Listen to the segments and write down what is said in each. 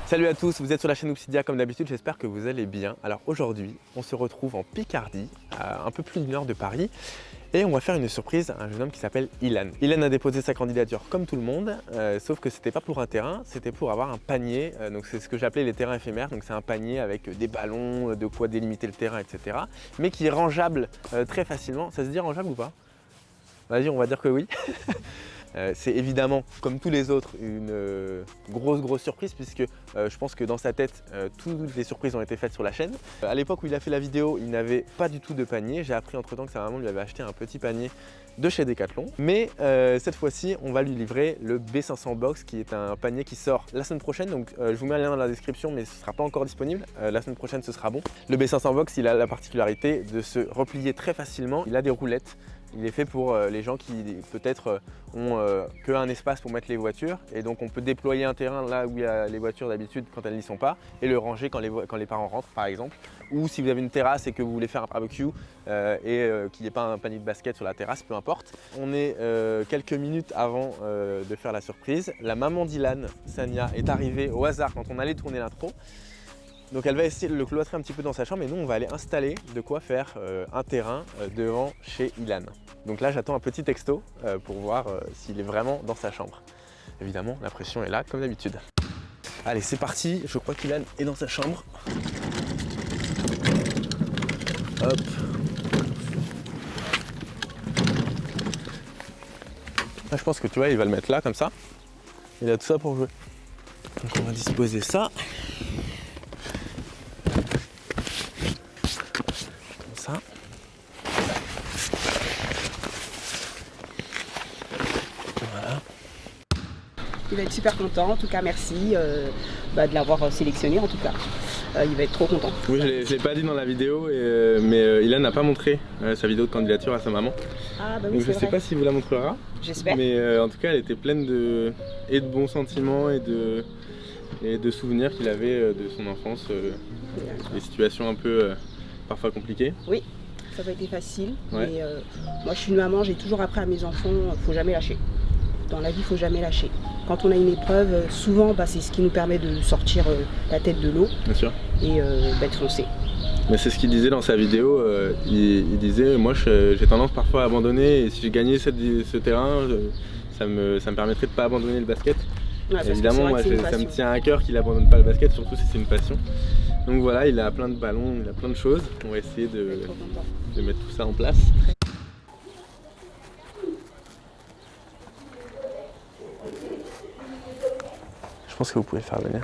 Salut à tous, vous êtes sur la chaîne Obsidia comme d'habitude, j'espère que vous allez bien. Alors aujourd'hui, on se retrouve en Picardie, à un peu plus d'une heure de Paris, et on va faire une surprise à un jeune homme qui s'appelle Ilan. Ilan a déposé sa candidature comme tout le monde, sauf que c'était pas pour un terrain, c'était pour avoir un panier, donc c'est ce que j'appelais les terrains éphémères, donc c'est un panier avec des ballons, de quoi délimiter le terrain, etc. Mais qui est rangeable très facilement. Ça se dit rangeable ou pas? Vas-y, on va dire que oui. C'est évidemment, comme tous les autres, une grosse surprise puisque je pense que dans sa tête, toutes les surprises ont été faites sur la chaîne. À l'époque où il a fait la vidéo, il n'avait pas du tout de panier. J'ai appris entre temps que sa maman lui avait acheté un petit panier de chez Decathlon. Mais cette fois-ci, on va lui livrer le B500 Box qui est un panier qui sort la semaine prochaine. Donc je vous mets un lien dans la description mais ce ne sera pas encore disponible. La semaine prochaine, ce sera bon. Le B500 Box, il a la particularité de se replier très facilement. Il a des roulettes. Il est fait pour les gens qui peut-être ont qu'un espace pour mettre les voitures et donc on peut déployer un terrain là où il y a les voitures d'habitude quand elles n'y sont pas et le ranger quand les parents rentrent par exemple. Ou si vous avez une terrasse et que vous voulez faire un barbecue qu'il n'y ait pas un panier de basket sur la terrasse, peu importe. On est quelques minutes avant de faire la surprise. La maman d'Ilan, Sania, est arrivée au hasard quand on allait tourner l'intro. Donc elle va essayer de le cloîtrer un petit peu dans sa chambre et nous on va aller installer de quoi faire un terrain devant chez Ilan. Donc là j'attends un petit texto pour voir s'il est vraiment dans sa chambre. Évidemment la pression est là comme d'habitude. Allez c'est parti, je crois qu'Ilan est dans sa chambre. Hop. Là je pense que tu vois il va le mettre là comme ça. Il a tout ça pour jouer. Donc on va disposer ça. Ça. Voilà. Il va être super content, en tout cas merci de l'avoir sélectionné en tout cas. Il va être trop content. Oui, je ne l'ai pas dit dans la vidéo, mais Ilan n'a pas montré sa vidéo de candidature à sa maman. Ah bah oui, donc je ne sais pas s'il vous la montrera. J'espère. Mais en tout cas elle était pleine de bons sentiments et de souvenirs qu'il avait de son enfance, des situations un peu parfois compliquées. Oui. Ça n'a pas été facile, ouais. Mais moi je suis une maman, j'ai toujours appris à mes enfants, il ne faut jamais lâcher. Dans la vie, il ne faut jamais lâcher. Quand on a une épreuve, souvent c'est ce qui nous permet de sortir la tête de l'eau. Bien sûr. Et de foncer. Mais c'est ce qu'il disait dans sa vidéo, il disait moi j'ai tendance parfois à abandonner et si j'ai gagné ce terrain, ça me permettrait de ne pas abandonner le basket. Ouais, évidemment, moi, ça me tient à cœur qu'il n'abandonne pas le basket, surtout si c'est une passion. Donc voilà, il a plein de ballons, il a plein de choses. On va essayer de mettre tout ça en place. Je pense que vous pouvez le faire venir.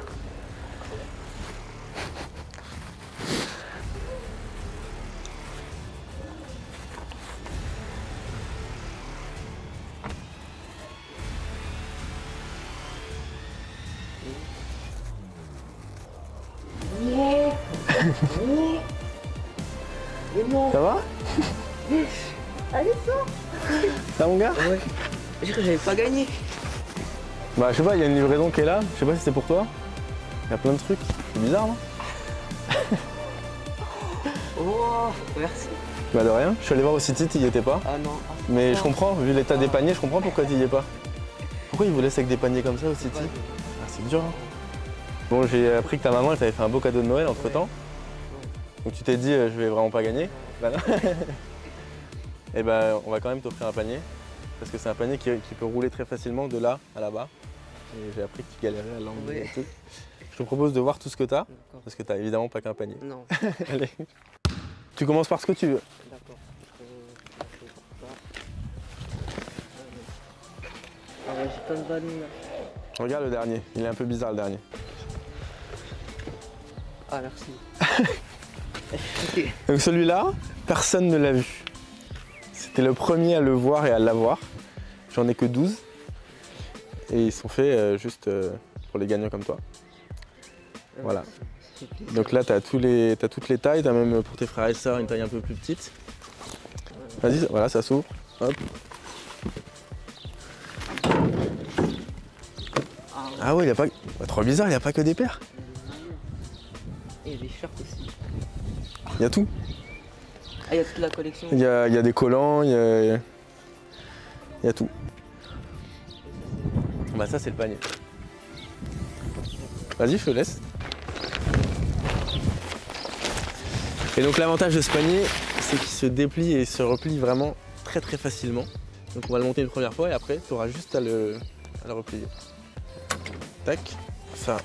Ça va? Allez, sors! Ça mon gars? Ouais. J'ai cru que j'avais pas gagné. Bah je sais pas, il y a une livraison qui est là, je sais pas si c'est pour toi. Il y a plein de trucs, c'est bizarre non? Oh, merci. Bah de rien, je suis allé voir au City, tu y étais pas. Ah non. Mais je comprends, vu l'état des paniers, je comprends pourquoi tu y es pas. Pourquoi ils vous laissent avec des paniers comme ça au City? Ah, c'est dur hein. Bon j'ai appris que ta maman elle t'avait fait un beau cadeau de Noël entre temps. Donc tu t'es dit je vais vraiment pas gagner. Bah non. Et bah on va quand même t'offrir un panier. Parce que c'est un panier qui peut rouler très facilement de là à là-bas. Et j'ai appris que tu galérais à l'enlever et tout. Je te propose de voir tout ce que tu as, parce que tu n'as évidemment pas qu'un panier. Non. Allez. Tu commences par ce que tu veux. D'accord. Ah ouais, j'ai plein de ballons là. Regarde le dernier, il est un peu bizarre le dernier. Ah merci. Donc celui-là, personne ne l'a vu. C'était le premier à le voir et à l'avoir. J'en ai que 12. Et ils sont faits juste pour les gagnants comme toi. Voilà. Donc là, tu as toutes les tailles. Tu as même pour tes frères et sœurs une taille un peu plus petite. Vas-y, voilà, ça s'ouvre. Hop. Ah ouais, il y a pas... Bah, trop bizarre, il n'y a pas que des paires. Et des shirts aussi. Il y a tout. Ah, il y a toute la collection. Il y a des collants, il y a tout. Bah ça c'est le panier. Vas-y, je te laisse. Et donc l'avantage de ce panier, c'est qu'il se déplie et se replie vraiment très facilement. Donc on va le monter une première fois et après tu auras juste à le replier. Tac, ça,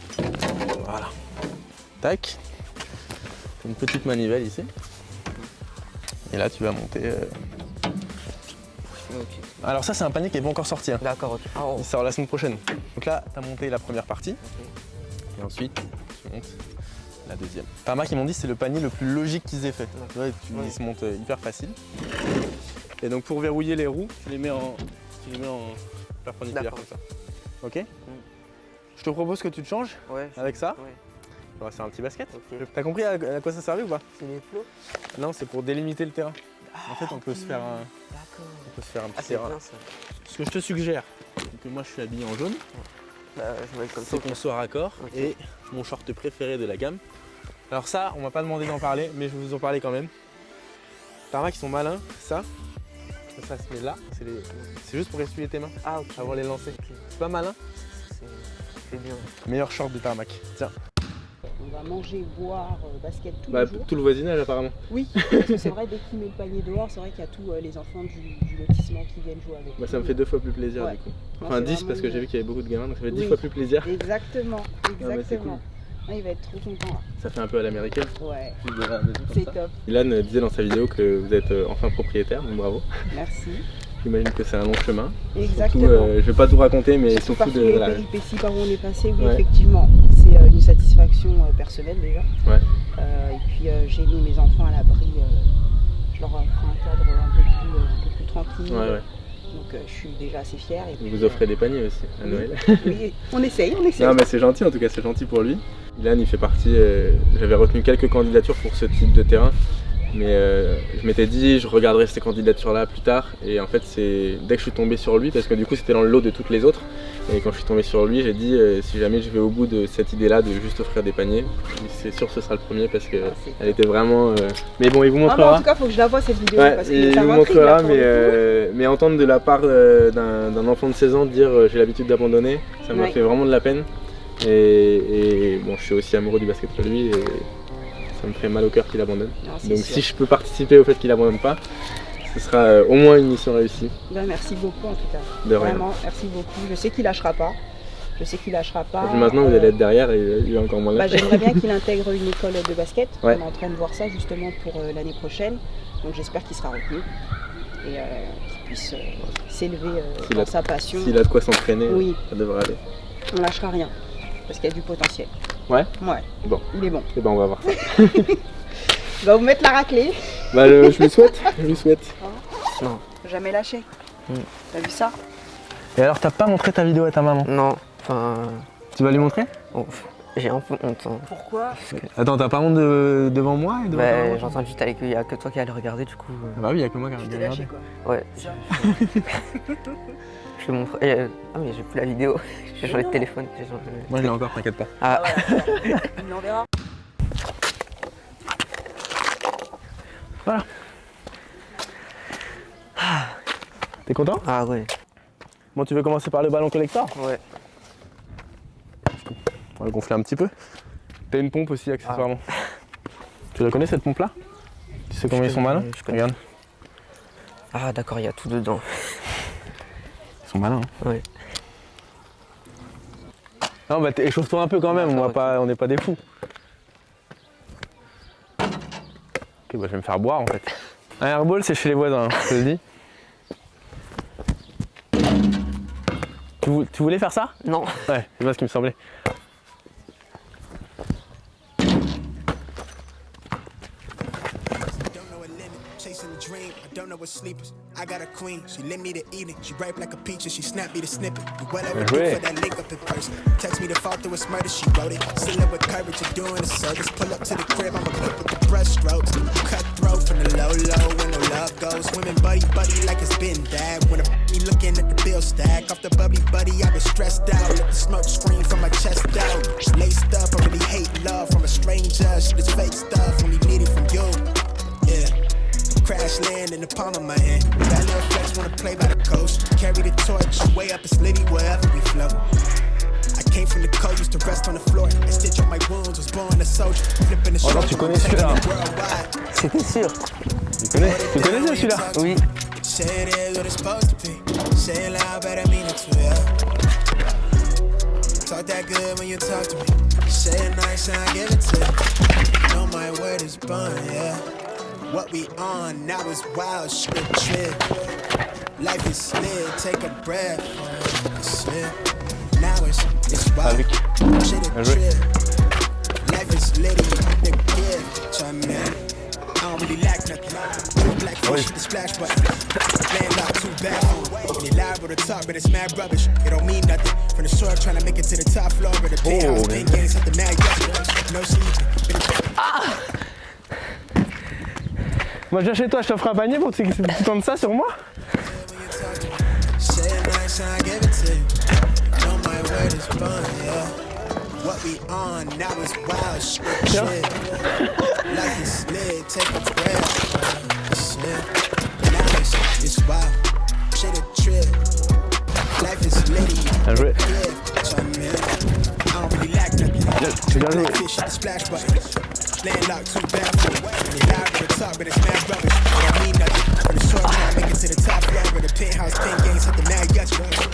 voilà. Tac, une petite manivelle ici. Et là tu vas monter. Alors ça c'est un panier qui n'est pas encore sorti. Hein. D'accord, ok. Oh. Il sort la semaine prochaine. Donc là tu as monté la première partie. Et ensuite tu montes la deuxième. Tarmac ils m'ont dit que c'est le panier le plus logique qu'ils aient fait. Tu vois, il se monte hyper facile. Et donc pour verrouiller les roues, tu les mets en perpendiculaire comme ça. Ok. Je te propose que tu te changes avec ça. Ouais. On va faire un petit basket. Okay. T'as compris à quoi ça servait ou pas? C'est les flots? Non, c'est pour délimiter le terrain. En fait, on peut se faire un petit terrain. Bien, ça. Ce que je te suggère, c'est que moi je suis habillé en jaune, c'est qu'on soit raccord et mon short préféré de la gamme. Alors ça, on m'a pas demandé d'en parler, mais je vais vous en parler quand même. Tarmac, ils sont malins, ça se met là, c'est juste pour essuyer tes mains avant de les lancer. C'est pas malin? C'est bien. Meilleur short de Tarmac. Tiens. On va manger, boire, basket tous les jours. Tout le voisinage apparemment. Oui, parce que c'est vrai, dès qu'il met le panier dehors, c'est vrai qu'il y a tous les enfants du lotissement qui viennent jouer avec. Ça me fait 2 fois plus plaisir du coup. Enfin 10 parce que j'ai vu qu'il y avait beaucoup de gamins, donc ça fait 10 fois plus plaisir. Exactement. Il va être trop content là. Ça fait un peu à l'américaine. Ouais. C'est top. Ilan disait dans sa vidéo que vous êtes enfin propriétaire, donc bravo. Merci. J'imagine que c'est un long chemin. Exactement. Surtout, je vais pas tout raconter, mais surtout de les péripéties par où on est passé, oui effectivement. C'est une satisfaction personnelle déjà. Ouais. Et puis j'ai mis mes enfants à l'abri. Je leur ai pris un cadre un peu plus tranquille. Ouais. Donc je suis déjà assez fière. Et puis, vous offrez des paniers aussi à Noël. Oui, on essaye. Non mais c'est gentil, en tout cas c'est gentil pour lui. Ilan il fait partie, j'avais retenu quelques candidatures pour ce type de terrain. Mais je m'étais dit je regarderai ces candidatures là plus tard et en fait c'est dès que je suis tombé sur lui parce que du coup c'était dans le lot de toutes les autres et quand je suis tombé sur lui j'ai dit si jamais je vais au bout de cette idée là de juste offrir des paniers, c'est sûr que ce sera le premier parce que elle était vraiment mais bon il vous montrera. En tout cas faut que je la voie cette vidéo parce que il vous montrera mais entendre de la part d'un enfant de 16 ans dire j'ai l'habitude d'abandonner, ça m'a fait vraiment de la peine et bon je suis aussi amoureux du basket que lui et ça me ferait mal au cœur qu'il abandonne. Donc si je peux participer au fait qu'il abandonne pas, ce sera au moins une mission réussie. Merci beaucoup en tout cas. De rien. Vraiment, merci beaucoup. Je sais qu'il lâchera pas. Et puis maintenant vous allez être derrière et il est encore moins là. J'aimerais bien qu'il intègre une école de basket. On est en train de voir ça justement pour l'année prochaine. Donc j'espère qu'il sera retenu et qu'il puisse s'élever dans sa passion. S'il a de quoi s'entraîner, ça devrait aller. On lâchera rien parce qu'il y a du potentiel. Ouais. Bon. Il est bon. Et ben on va voir ça. Il va vous mettre la raclée. Je lui souhaite. Non. Jamais lâché. T'as vu ça? Et alors t'as pas montré ta vidéo à ta maman? Non. Enfin. Tu vas lui montrer? J'ai un peu honte. Hein. Pourquoi? Attends, t'as pas honte devant moi et devant ta maman? J'ai entendu qu'il y a que toi qui allais le regarder du coup. Bah oui, il y a que moi qui allais le regarder. Quoi. Ouais. Je te montre. Ah mais j'ai plus la vidéo. J'ai changé de téléphone. Moi je l'ai encore, t'inquiète pas. Ah ouais. On verra. Voilà. T'es content? Ah ouais. Bon, tu veux commencer par le ballon collector? Ouais. On va le gonfler un petit peu. T'as une pompe aussi accessoirement. Tu la connais cette pompe là? Tu sais combien ils sont malins? Regarde. Ah d'accord, il y a tout dedans. Ils sont malins. Hein. Ouais. Non bah échauffe-toi un peu quand même, on n'est pas des fous. Ok bah je vais me faire boire en fait. Un airball c'est chez les voisins, je te le dis. Tu voulais faire ça? Non. Ouais, c'est pas ce qui me semblait. Sleepers. I got a queen, she lit me to eat it. She ripe like a peach and she snapped me to snip it. You well overdue for that link up in person. Text me to fall through a murder, she wrote it. Seal it with courage, you're doing a service. Pull up to the crib, I'm equipped with the brushstrokes. Cutthroat from the low when the love goes. Swimming buddy like it's been bad. When me looking at the bill stack. Off the bubbly buddy, I've been stressed out. Let the smoke screen from my chest out. Laced up, I really hate love from a stranger. Shit is fake stuff, only need it from you. Yeah. Crash land in the palm of my hand. That little flex wanna play by the coast. Carry the torch, way up, it's litty wherever we flow. I came from the cold, used to rest on the floor. They Jones was born a soldier. Flipping the Oh non, show, tu connais celui-là. worldwide. C'était sûr. Tu connais celui-là? Oui. Say it is what it's supposed to be. Say it loud, but I mean it too, yeah. Talk that good when you talk to me. Say it nice and I give it to you. Know my word is bond, yeah. What we on now is wild shit, trip. Life is slid, take a breath. Slip. Now it's wild. Shit a trip. Life is litty, the gift. Try me. I don't really lack nothing. Black fish, the splash button. Land out too bad. When you liable to talk, but it's mad rubbish. It don't mean nothing. From the shore trying to make it to the top floor, but the penthouse pink games at the mad yes. No sleep. Moi je viens chez toi, je t'offre un panier pour que tu tentes ça sur moi. Say it nice and I give it to you. Know my word is fun, yeah. What we on now is wild shit. Life is slid, take a breath. Shit. Now it's wild. Shit a trip. Life is litty. Bien joué. Yeah, so I don't really lack nothing. Bien joué. Black fish, the splash button. Landlocked too bad for the way. They live to the top, but it's mad rubbish. It don't mean nothing. From the short trying to make it to the top floor, but the penthouse pink games at the mad yes.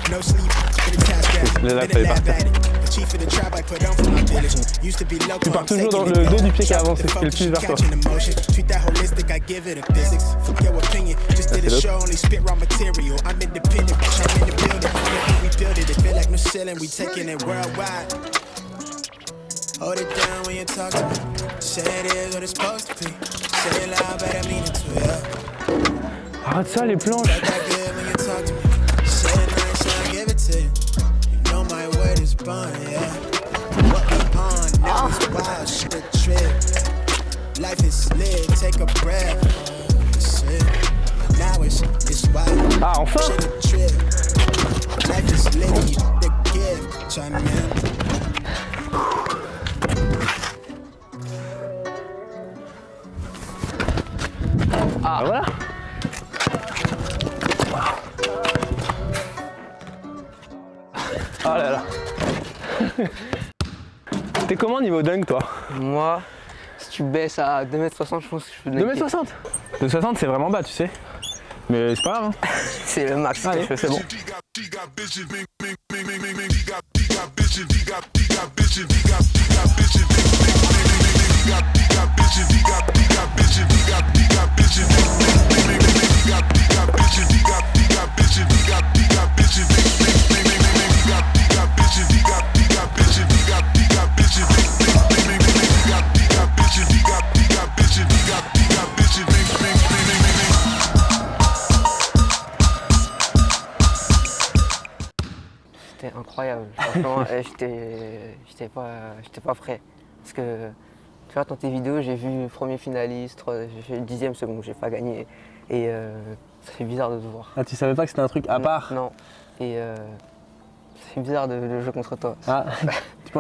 No sleep, get a task at it. Been a lab at it. The chief of the tribe I put on for my village. Used to be local. Tu pars toujours dans le dos du pied qui avance, c'est le plus vers toi. Treat that holistic, I give it a physics. Fuck your opinion, just did a show, only spit raw material. I'm independent, bitch, I'm in the building. We build it, it feel like no ceiling, we taking it worldwide. Hold it down when you talk to me. Say it is what it's supposed to be. Say it loud, but I mean it too, yeah. Arrête ça les planches. Talk that good when you talk to me. Say it nice and I give it to you. You know my word is bond, yeah. What we on now is wild shit a trip. Life is slid, take a breath. Shit. Now it's wild. Ah enfin. Shit a trip. Life is litty, the gift. Try me. Ah voilà. Oh là là. T'es comment niveau dunk toi? Moi, si tu baisses à 2m60, je pense que je peux dunker. 2m60. 2m60 c'est vraiment bas tu sais. Mais c'est pas grave hein. C'est le max. Allez, c'est bon. C'était incroyable. Franchement, j'étais pas prêt. Parce que tu vois, dans tes vidéos, j'ai vu premier finaliste, j'ai fait le 10e second, j'ai pas gagné. Et ça fait bizarre de te voir. Ah tu savais pas que c'était un truc à part? Non. Et c'est bizarre de jouer contre toi. Ah,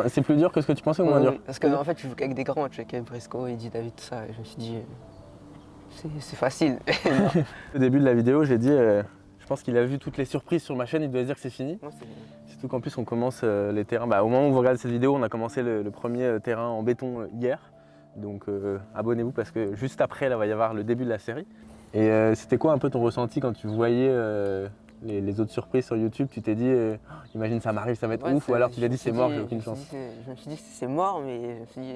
c'est plus dur que ce que tu pensais ou moins dur? Oui, parce qu'en fait, tu joues qu'avec des grands, tu joues avec Briscoe, Eddie David, tout ça. Et je me suis dit, c'est facile. Au début de la vidéo, j'ai dit, je pense qu'il a vu toutes les surprises sur ma chaîne, il doit se dire que c'est fini. Non, c'est bon. Surtout qu'en plus, on commence les terrains. Bah, au moment où vous regardez cette vidéo, on a commencé le premier terrain en béton hier. Donc abonnez-vous parce que juste après, là, va y avoir le début de la série. Et c'était quoi un peu ton ressenti quand tu voyais les autres surprises sur YouTube? Tu t'es dit, imagine ça m'arrive, ça va être ouf, ou alors tu t'es dit c'est mort, j'ai aucune chance? Je me suis dit c'est mort, mais je me suis dit,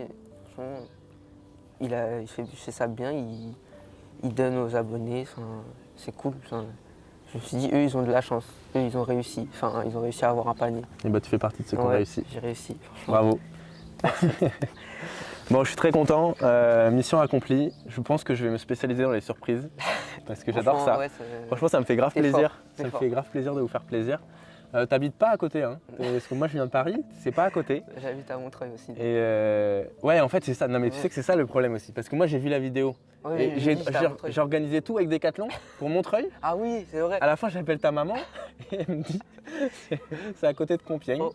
franchement, il fait ça bien, il donne aux abonnés, c'est cool. Je me suis dit, eux, ils ont de la chance, eux, ils ont réussi, ils ont réussi à avoir un panier. Et bah tu fais partie de ceux qui ont réussi. J'ai réussi, franchement. Bravo. Bon, je suis très content, mission accomplie. Je pense que je vais me spécialiser dans les surprises parce que j'adore ça. Ouais, franchement, ça me fait grave plaisir. Ça me fait grave plaisir de vous faire plaisir. T'habites pas à côté, hein, parce que moi je viens de Paris, c'est pas à côté. J'habite à Montreuil aussi. Et ouais, en fait, c'est ça. Non, mais tu sais que c'est ça le problème aussi, parce que moi j'ai vu la vidéo. Ouais, et j'ai organisé tout avec Decathlon pour Montreuil. Ah oui, c'est vrai. À la fin, j'appelle ta maman et elle me dit c'est à côté de Compiègne. Oh.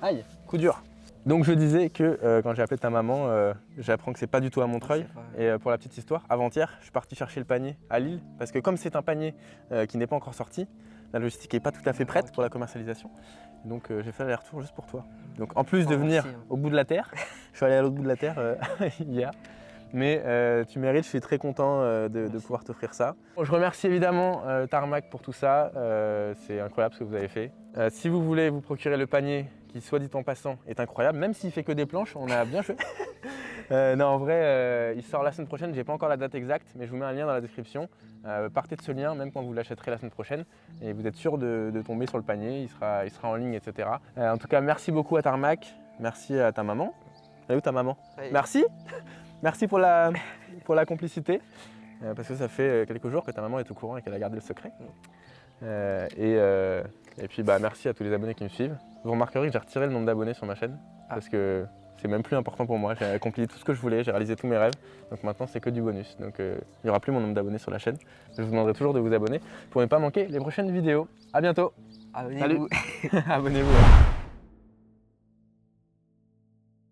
Aïe, coup dur. Donc je disais que quand j'ai appelé ta maman, j'apprends que c'est pas du tout à Montreuil. Et pour la petite histoire, avant-hier, je suis parti chercher le panier à Lille parce que comme c'est un panier qui n'est pas encore sorti, la logistique n'est pas tout à fait prête pour la commercialisation. Donc j'ai fait l'aller-retour juste pour toi. Donc en plus de Oh, venir merci. au bout de la terre, je suis allé à l'autre bout de la terre hier. Mais tu mérites, je suis très content de pouvoir t'offrir ça. Bon, je remercie évidemment Tarmac pour tout ça, c'est incroyable ce que vous avez fait. Si vous voulez vous procurer le panier, qui soit dit en passant est incroyable, même s'il fait que des planches, on a bien fait. Non, en vrai, il sort la semaine prochaine, j'ai pas encore la date exacte, mais je vous mets un lien dans la description. Partez de ce lien, même quand vous l'achèterez la semaine prochaine, et vous êtes sûr de tomber sur le panier, il sera en ligne, etc. En tout cas, merci beaucoup à Tarmac, merci à ta maman. Elle est où ta maman? Ouais. Merci. Merci pour la complicité, parce que ça fait quelques jours que ta maman est au courant et qu'elle a gardé le secret. Et puis merci à tous les abonnés qui me suivent. Vous remarquerez que j'ai retiré le nombre d'abonnés sur ma chaîne, parce que c'est même plus important pour moi. J'ai accompli tout ce que je voulais, j'ai réalisé tous mes rêves, donc maintenant c'est que du bonus. Donc il n'y aura plus mon nombre d'abonnés sur la chaîne. Je vous demanderai toujours de vous abonner pour ne pas manquer les prochaines vidéos. A bientôt. Abonnez-vous. Abonnez-vous.